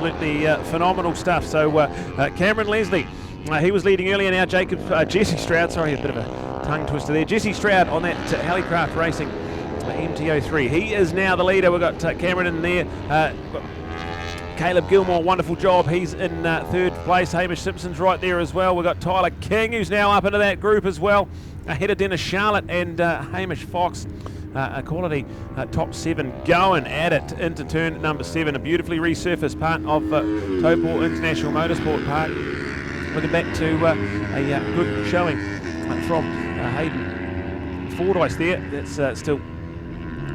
absolutely phenomenal stuff. So Cameron Leslie, he was leading earlier. Now Jesse Stroud, sorry, a bit of a tongue twister there. Jesse Stroud on that Helicraft Racing MTO3. He is now the leader. We've got Cameron in there. Caleb Gilmore, wonderful job. He's in third place. Hamish Simpson's right there as well. We've got Tyler King, who's now up into that group as well. Ahead of Dennis Charlotte and Hamish Fox. A quality top 7 going at it into turn number 7. A beautifully resurfaced part of Taupo International Motorsport Park. Looking back to a good showing from Hayden Fordyce there. That's still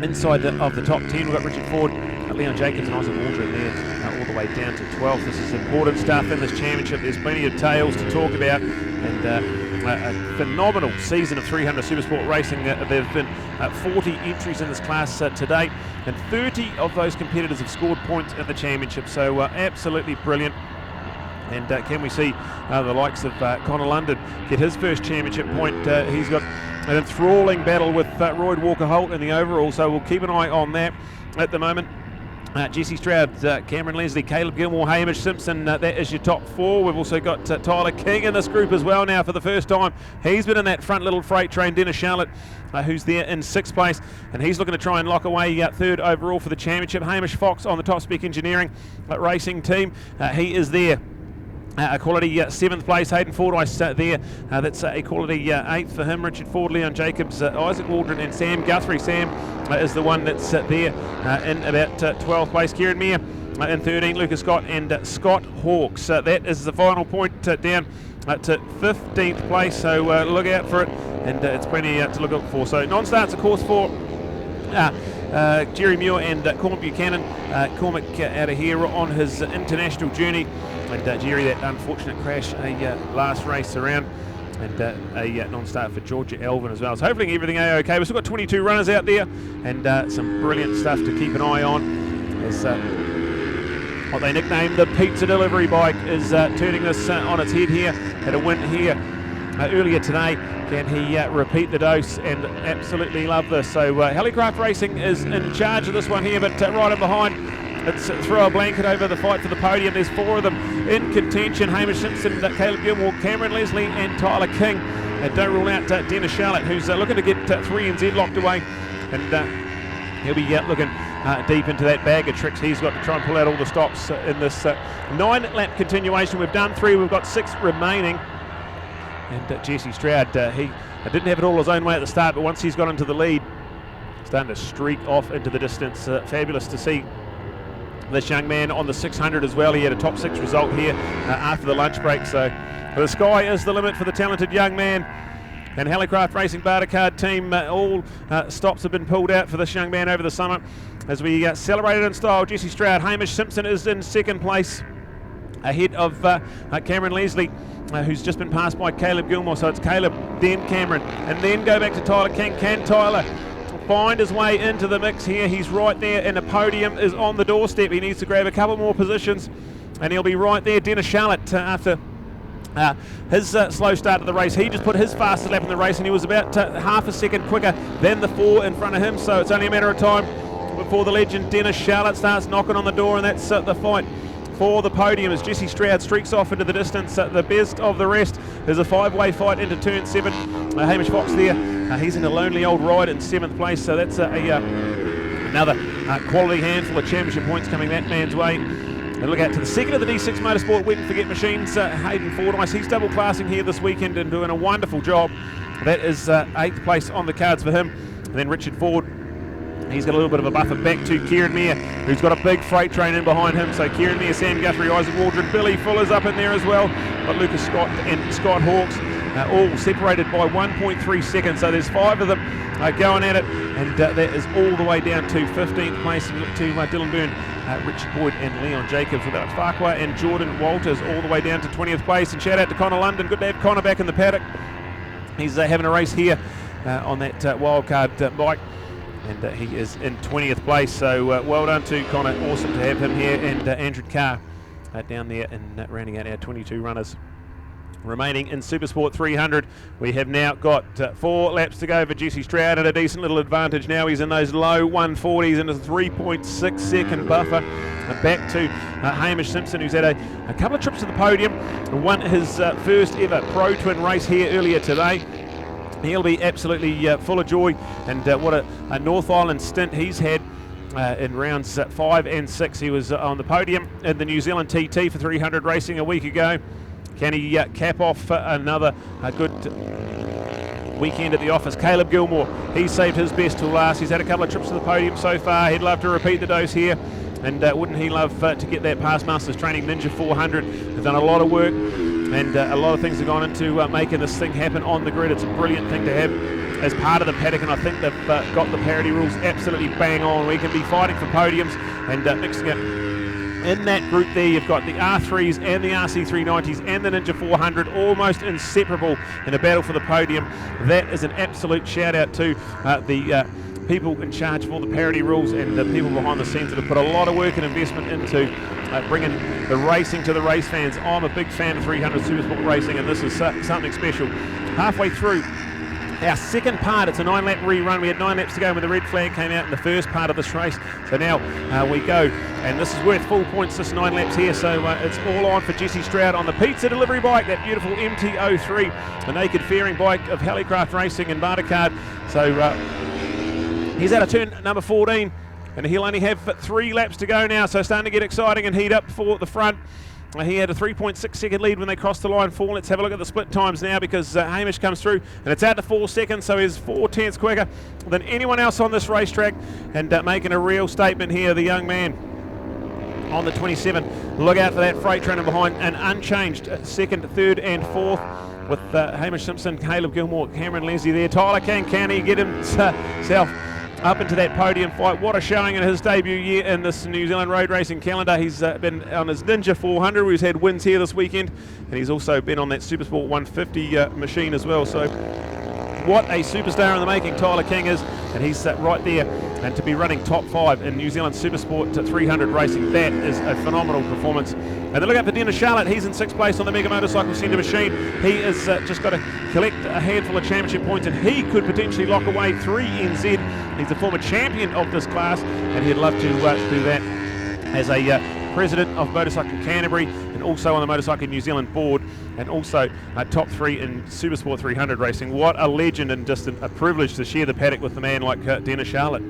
inside of the top 10. We've got Richard Ford, Leon Jacobs and Isaac Waldron there all the way down to 12th. This is important stuff in this championship. There's plenty of tales to talk about, and a phenomenal season of 300 Supersport racing. There have been 40 entries in this class to date, and 30 of those competitors have scored points in the championship, so absolutely brilliant. And can we see the likes of Connor London get his first championship point? He's got an enthralling battle with Royd Walker-Holt in the overall, so we'll keep an eye on that at the moment. Jesse Stroud, Cameron Leslie, Caleb Gilmore, Hamish Simpson, that is your top 4. We've also got Tyler King in this group as well now for the first time. He's been in that front little freight train. Dennis Charlotte, who's there in 6th place, and he's looking to try and lock away 3rd overall for the championship. Hamish Fox on the Top Spec Engineering racing team, he is there. A quality 7th place. Hayden Fordyce there. That's a quality 8th for him. Richard Ford, Leon Jacobs, Isaac Waldron and Sam Guthrie. Sam is the one that's there in about 12th place. Kieran Meyer in 13, Lucas Scott and Scott Hawkes. That is the final point down to 15th place, so look out for it, and it's plenty to look up for. So non-starts of course for Jerry Muir and Cormac Buchanan. Cormac out of here on his international journey, and Jerry, that unfortunate crash last race around, and a non-start for Georgia Elvin as well. So hopefully everything okay. We've still got 22 runners out there, and some brilliant stuff to keep an eye on, as what they nicknamed the pizza delivery bike is turning this on its head here. Had a win here earlier today. Can he repeat the dose? And absolutely love this. So Helicraft Racing is in charge of this one here, but right in behind, it's throw a blanket over the fight for the podium. There's 4 of them in contention: Hamish Simpson, Caleb Gilmore, Cameron Leslie and Tyler King. And don't rule out Dennis Charlotte, who's looking to get 3NZ locked away, and he'll be looking deep into that bag of tricks he's got to try and pull out all the stops in this 9-lap continuation. We've done 3, we've got 6 remaining. And Jesse Stroud, he didn't have it all his own way at the start, but once he's got into the lead, starting to streak off into the distance. Fabulous to see this young man on the 600 as well. He had a top 6 result here after the lunch break, so the sky is the limit for the talented young man. And Helicraft Racing Bartercard team, all stops have been pulled out for this young man over the summer as we celebrated in style. Jesse Stroud, Hamish Simpson is in 2nd place, ahead of Cameron Leslie, who's just been passed by Caleb Gilmore. So it's Caleb, then Cameron, and then go back to Tyler King. Can Tyler find his way into the mix here? He's right there, and the podium is on the doorstep. He needs to grab a couple more positions, and he'll be right there. Dennis Charlotte, after his slow start to the race, he just put his fastest lap in the race, and he was about half a second quicker than the 4 in front of him. So it's only a matter of time before the legend Dennis Charlotte starts knocking on the door, and that's the fight for the podium as Jesse Stroud streaks off into the distance. The best of the rest. There's a 5-way fight into turn 7. Hamish Fox there, he's in a lonely old ride in 7th place, so that's another quality handful of championship points coming that man's way. And look out to the 2nd of the D6 Motorsport Wet and Forget Machines, Hayden Fordyce. He's double classing here this weekend and doing a wonderful job. That is 8th place on the cards for him. And then Richard Ford, he's got a little bit of a buffer back to Kieran Meyer, who's got a big freight train in behind him. So Kieran Meyer, Sam Guthrie, Isaac Waldron, Billy Fuller's up in there as well. But Lucas Scott and Scott Hawkes all separated by 1.3 seconds. So there's 5 of them going at it, and that is all the way down to 15th place. And look to Dylan Byrne, Richard Boyd and Leon Jacobs, with Alex Farquhar and Jordan Walters all the way down to 20th place. And shout out to Connor London. Good to have Connor back in the paddock. He's having a race here on that wildcard bike. And he is in 20th place, so well done to Connor. Awesome to have him here, and Andrew Carr down there and rounding out our 22 runners remaining in Supersport 300. We have now got 4 laps to go for Jesse Stroud, and a decent little advantage now. He's in those low 140s and a 3.6 second buffer. Back to Hamish Simpson, who's had a couple of trips to the podium, won his first ever Pro Twin race here earlier today. He'll be absolutely full of joy, and what a North Island stint he's had in rounds 5 and 6. He was on the podium in the New Zealand TT for 300 racing a week ago. Can he cap off another good weekend at the office? Caleb Gilmore, he saved his best till last. He's had a couple of trips to the podium so far. He'd love to repeat the dose here, and wouldn't he love to get that Past Masters Training Ninja 400. They've done a lot of work, and a lot of things have gone into making this thing happen on the grid. It's a brilliant thing to have as part of the paddock, and I think they've got the parity rules absolutely bang on. We can be fighting for podiums and mixing it. In that group there, you've got the R3s and the RC390s and the Ninja 400 almost inseparable in a battle for the podium. That is an absolute shout out to the people in charge of all the parity rules and the people behind the scenes that have put a lot of work and investment into bringing the racing to the race fans. I'm a big fan of 300 Supersport racing, and this is something special. Halfway through our second part, it's a 9-lap rerun. We had 9 laps to go when the red flag came out in the first part of this race. So now we go, and this is worth full points, this 9 laps here. So it's all on for Jesse Stroud on the pizza delivery bike, that beautiful MT-03, the naked fairing bike of Halicraft Racing and Bartercard. So he's out of turn number 14, and he'll only have 3 laps to go now. So starting to get exciting and heat up for the front. He had a 3.6 second lead when they crossed the line 4. Let's have a look at the split times now, because Hamish comes through and it's out to 4 seconds, so he's 4 tenths quicker than anyone else on this racetrack, and making a real statement here, the young man on the 27. Look out for that freight train behind, an unchanged second, third and fourth with Hamish Simpson, Caleb Gilmore, Cameron Leslie there. Tyler King, can he get himself up into that podium fight? What a showing in his debut year in this New Zealand road racing calendar. He's been on his Ninja 400, who's had wins here this weekend, and he's also been on that Supersport 150 machine as well. So what a superstar in the making Tyler King is, and he's right there. And to be running top 5 in New Zealand Supersport 300 racing, that is a phenomenal performance. And then look out for Dennis Charlotte. He's in 6th place on the Mega Motorcycle Centre machine. He has just got to collect a handful of championship points, and he could potentially lock away 3 NZ. He's a former champion of this class, and he'd love to do that as a president of Motorcycle Canterbury, and also on the Motorcycle New Zealand board, and also top 3 in Supersport 300 racing. What a legend, and just a privilege to share the paddock with a man like Dennis Charlotte.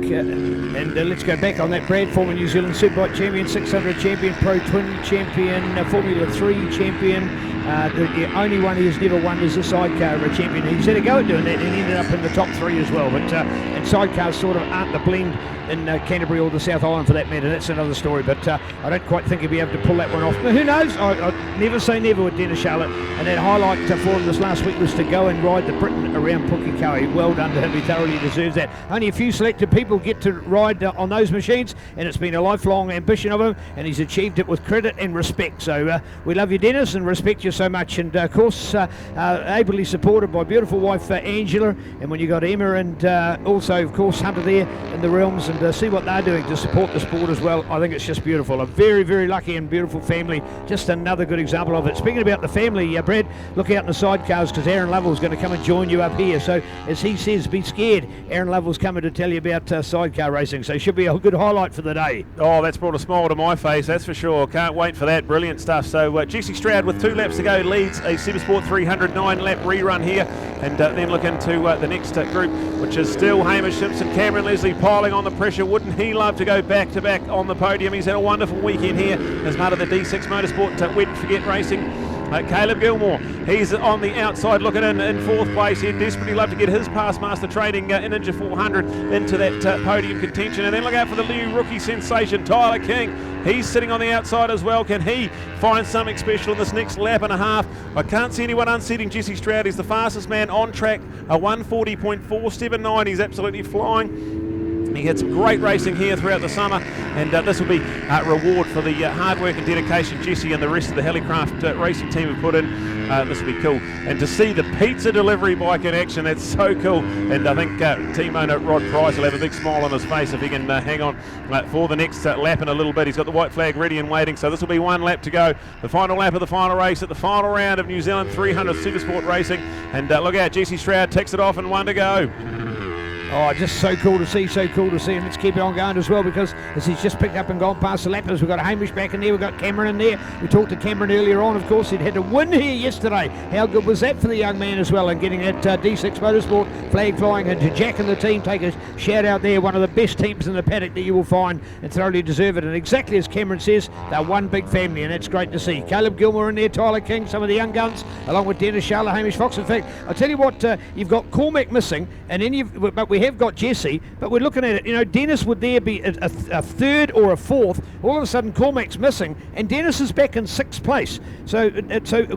And let's go back on that, Brad. Former New Zealand Superbike champion, 600 champion, Pro Twin champion, Formula 3 champion. The only one he has never won is the sidecar champion. He's had a go at doing that and ended up in the top 3 as well. But and sidecars sort of aren't the blend in Canterbury or the South Island for that matter. That's another story. But I don't quite think he'll be able to pull that one off. But who knows? I never say never with Dennis Charlotte. And that highlight for him this last week was to go and ride the Britain around Pukekohe. Well done to him. He thoroughly deserves that. Only a few selected people get to ride on those machines, and it's been a lifelong ambition of him, and he's achieved it with credit and respect. So we love you, Dennis, and respect you so much. And of course, ably supported by beautiful wife Angela, and when you got Emma, and also of course Hunter there in the realms, and see what they're doing to support the sport as well. I think it's just beautiful. A very, very lucky and beautiful family. Just another good example of it. Speaking about the family, Brad, look out in the sidecars, because Aaron Lovell's going to come and join you up here. So as he says, be scared. Aaron Lovell's coming to tell you about sidecar racing, so it should be a good highlight for the day. Oh, that's brought a smile to my face, that's for sure. Can't wait for that. Brilliant stuff. So Jesse Stroud, with 2 laps to go, leads a Supersport 300 9-lap rerun here, and then look into the next group, which is still Hamish Simpson, Cameron Leslie piling on the pressure. Wouldn't he love to go back to back on the podium? He's had a wonderful weekend here as part of the D6 Motorsport Wet and Forget Racing. Caleb Gilmore, he's on the outside looking in 4th place. He'd desperately love to get his Past Master Training in Ninja 400 into that podium contention. And then look out for the new rookie sensation, Tyler King. He's sitting on the outside as well. Can he find something special in this next lap and a half? I can't see anyone unseating Jesse Stroud. He's the fastest man on track, a 140.479. He's absolutely flying. He had some great racing here throughout the summer, and this will be a reward for the hard work and dedication Jesse and the rest of the Halicraft racing team have put in. This will be cool. And to see the pizza delivery bike in action. That's so cool. And I think team owner Rod Price will have a big smile on his face if he can hang on for the next lap in a little bit. He's got the white flag ready and waiting, so this will be one lap to go. The final lap of the final race at the final round of New Zealand 300 Supersport Racing. And look out, Jesse Stroud ticks it off and one to go. Oh, just so cool to see, and let's keep it on going as well, because as he's just picked up and gone past the lappers, we've got Hamish back in there, we've got Cameron in there. We talked to Cameron earlier on, of course. He'd had to win here yesterday. How good was that for the young man as well, and getting that D6 Motorsport flag flying, and to Jack and the team, take a shout out there, one of the best teams in the paddock that you will find, and thoroughly deserve it. And exactly as Cameron says, they're one big family, and that's great to see. Caleb Gilmore in there, Tyler King, some of the young guns, along with Dennis Charlotte, Hamish Fox. In fact, I'll tell you what, you've got Cormac missing, and then but we have got Jesse. But we're looking at it, you know, Dennis would there be a third or a fourth. All of a sudden, Cormac's missing, and Dennis is back in 6th place. So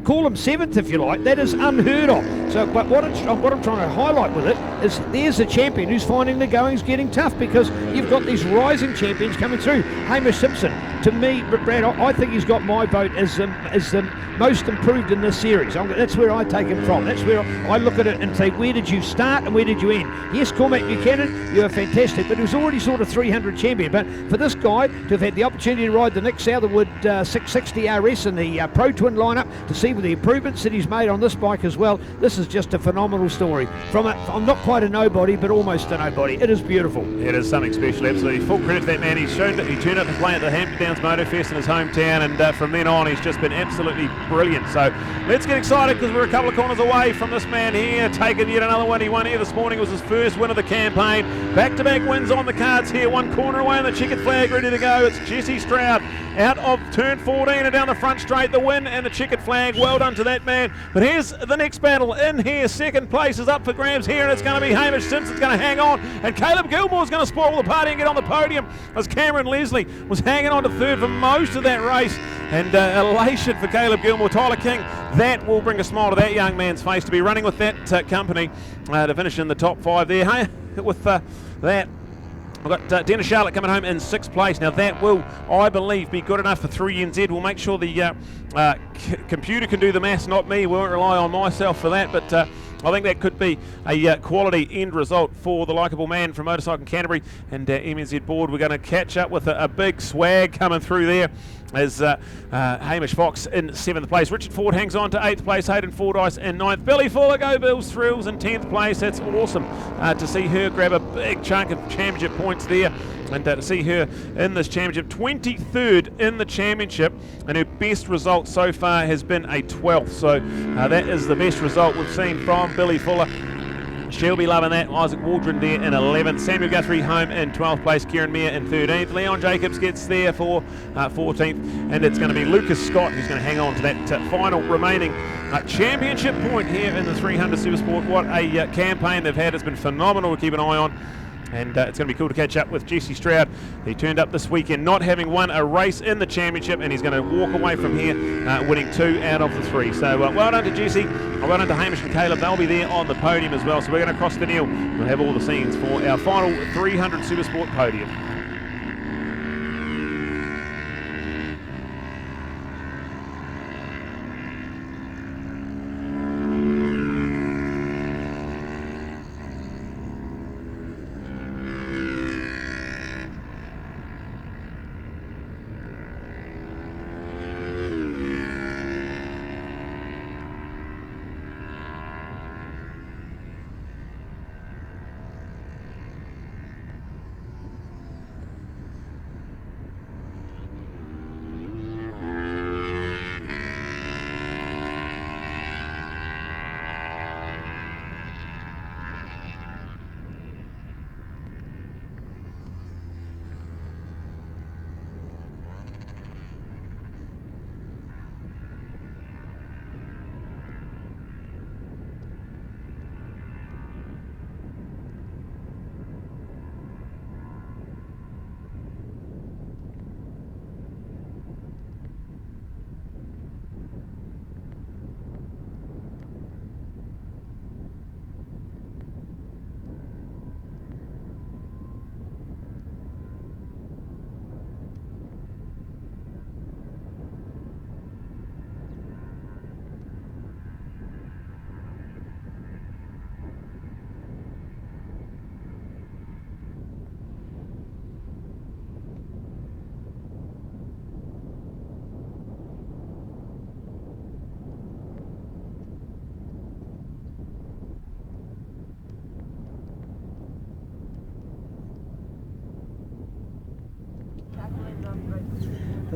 call him 7th if you like. That is unheard of. So, but what I'm trying to highlight with it is there's a champion who's finding the goings getting tough, because you've got these rising champions coming through. Hamish Simpson, to me, Brad, I think he's got my vote as the most improved in this series. That's where I take him from. That's where I look at it and say, where did you start and where did you end? Yes, Cormac Buchanan, you were fantastic, but he was already sort of 300 champion. But for this guy to have had the opportunity to ride the Nick Southwood 660 RS in the Pro Twin lineup, to see the improvements that he's made on this bike as well, this is just a phenomenal story. I'm not quite a nobody, but almost a nobody. It is beautiful. It is something special, absolutely. Full credit to that man. He's shown that he turned up to play at the Hampton Downs Motorfest in his hometown, and from then on he's just been absolutely brilliant. So let's get excited, because we're a couple of corners away from this man here taking yet another one. He won here this morning. It was his first win of the campaign. Back-to-back wins on the cards here. One corner away and the checkered flag ready to go. It's Jesse Stroud out of turn 14 and down the front straight. The win and the checkered flag. Well done to that man. But here's the next battle in here. Second place is up for grabs here, and it's going to be Hamish Simpson's going to hang on, and Caleb Gilmore's going to spoil the party and get on the podium, as Cameron Leslie was hanging on to third for most of that race. And elation for Caleb Gilmore. Tyler King, that will bring a smile to that young man's face, to be running with that company to finish in the top 5 there. Hey, with that, we've got Dennis Charlotte coming home in 6th place. Now that will, I believe, be good enough for 3NZ. We'll make sure the computer can do the maths, not me. We won't rely on myself for that, but I think that could be a quality end result for the likeable man from Motorcycle Canterbury and MNZ board. We're going to catch up with a big swag coming through there, as Hamish Fox in 7th place. Richard Ford hangs on to 8th place. Hayden Fordyce in 9th. Billy Fuller, go Bills Thrills, in 10th place. That's awesome to see her grab a big chunk of championship points there, and to see her in this championship. 23rd in the championship, and her best result so far has been a 12th. So that is the best result we've seen from Billy Fuller. She'll be loving that. Isaac Waldron there in 11th. Samuel Guthrie home in 12th place. Kieran Meyer in 13th. Leon Jacobs gets there for 14th. And it's going to be Lucas Scott who's going to hang on to that final remaining championship point here in the 300 Supersport. What a campaign they've had. It's been phenomenal to keep an eye on. And it's going to be cool to catch up with Jesse Stroud. He turned up this weekend not having won a race in the championship, and he's going to walk away from here winning 2 out of the 3. So well done to Jesse, well done to Hamish and Caleb. They'll be there on the podium as well. So we're going to cross the Neil. We'll have all the scenes for our final 300 Supersport podium.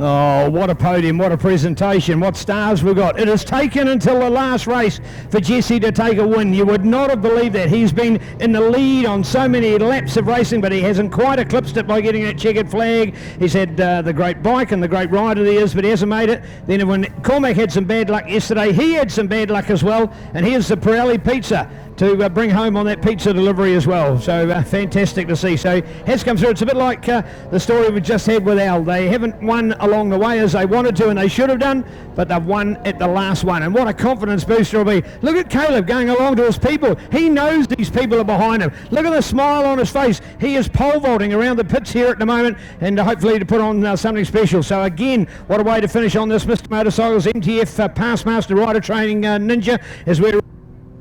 Oh, what a podium, what a presentation, what stars we've got. It has taken until the last race for Jesse to take a win. You would not have believed that. He's been in the lead on so many laps of racing, but he hasn't quite eclipsed it by getting that checkered flag. He's had the great bike and the great rider he is, but he hasn't made it. Then when Cormac had some bad luck yesterday, he had some bad luck as well, and here's the Pirelli pizza to bring home on that pizza delivery as well. So fantastic to see. So has come through. It's a bit like the story we just had with Al. They haven't won along the way as they wanted to and they should have done, but they've won at the last one. And what a confidence booster it'll be. Look at Caleb going along to his people. He knows these people are behind him. Look at the smile on his face. He is pole vaulting around the pits here at the moment, and hopefully to put on something special. So again, what a way to finish on this Mr. Motorcycles MTF Passmaster Rider Training Ninja, as we're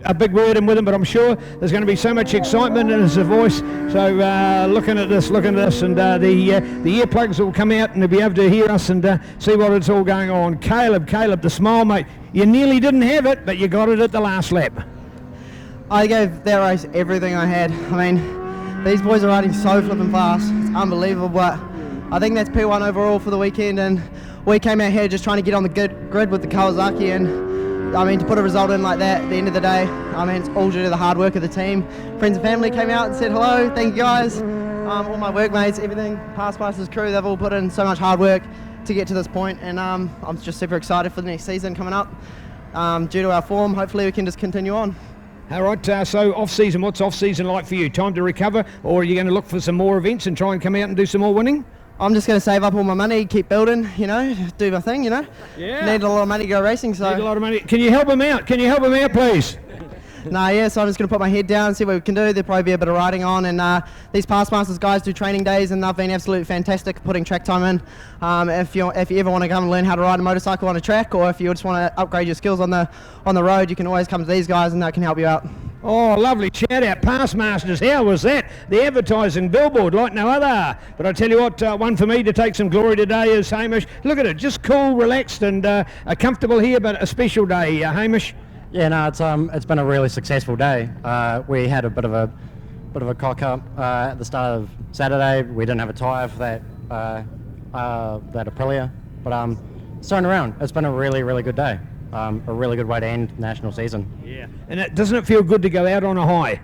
a big word in with him, but I'm sure there's going to be so much excitement in his voice. So looking at this, and the earplugs will come out and they'll be able to hear us and see what it's all going on. Caleb, the smile, mate. You nearly didn't have it, but you got it at the last lap. I gave that race everything I had. I mean, these boys are riding so flipping fast. It's unbelievable, but I think that's P1 overall for the weekend, and we came out here just trying to get on the grid with the Kawasaki, and I mean, to put a result in like that at the end of the day, I mean, it's all due to the hard work of the team. Friends and family came out and said hello, thank you guys. All my workmates, everything, past masters crew, they've all put in so much hard work to get to this point, and I'm just super excited for the next season coming up. Due to our form, hopefully we can just continue on. All right, so off-season, what's off-season like for you? Time to recover, or are you going to look for some more events and try and come out and do some more winning? I'm just going to save up all my money, keep building, you know, do my thing, you know. Yeah. Need a lot of money to go racing, so. Need a lot of money. Can you help him out? Please? Yeah, so I'm just going to put my head down and see what we can do. There'll probably be a bit of riding on, and these Past Masters guys do training days, and they've been absolutely fantastic putting track time in. If you ever want to come and learn how to ride a motorcycle on a track, or if you just want to upgrade your skills on the road, you can always come to these guys and they can help you out. Oh, lovely shout out, Past Masters. How was that? The advertising billboard like no other. But I tell you what, one for me to take some glory today is Hamish. Look at it, just cool, relaxed, and comfortable here, but a special day, Hamish. Yeah, no, it's been a really successful day. We had a bit of a cock up at the start of Saturday. We didn't have a tyre for that Aprilia, but it's turned around. It's been a really, really good day. A really good way to end national season. Yeah, and doesn't it feel good to go out on a high?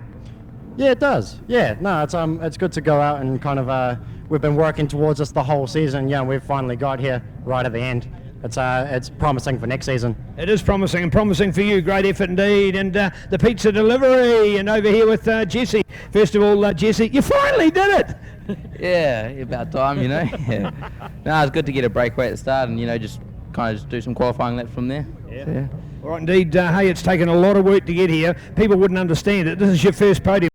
Yeah, it does. Yeah, no, it's good to go out and kind of we've been working towards this the whole season. Yeah, we've finally got here right at the end. It's promising for next season. It is promising, and promising for you. Great effort indeed. And the pizza delivery, and over here with Jesse. First of all, Jesse, you finally did it. Yeah, about time, you know. Yeah. No, it's good to get a breakaway at the start, and you know, just kind of do some qualifying laps from there. Yeah. So, yeah. All right, indeed. Hey, it's taken a lot of work to get here. People wouldn't understand it. This is your first podium.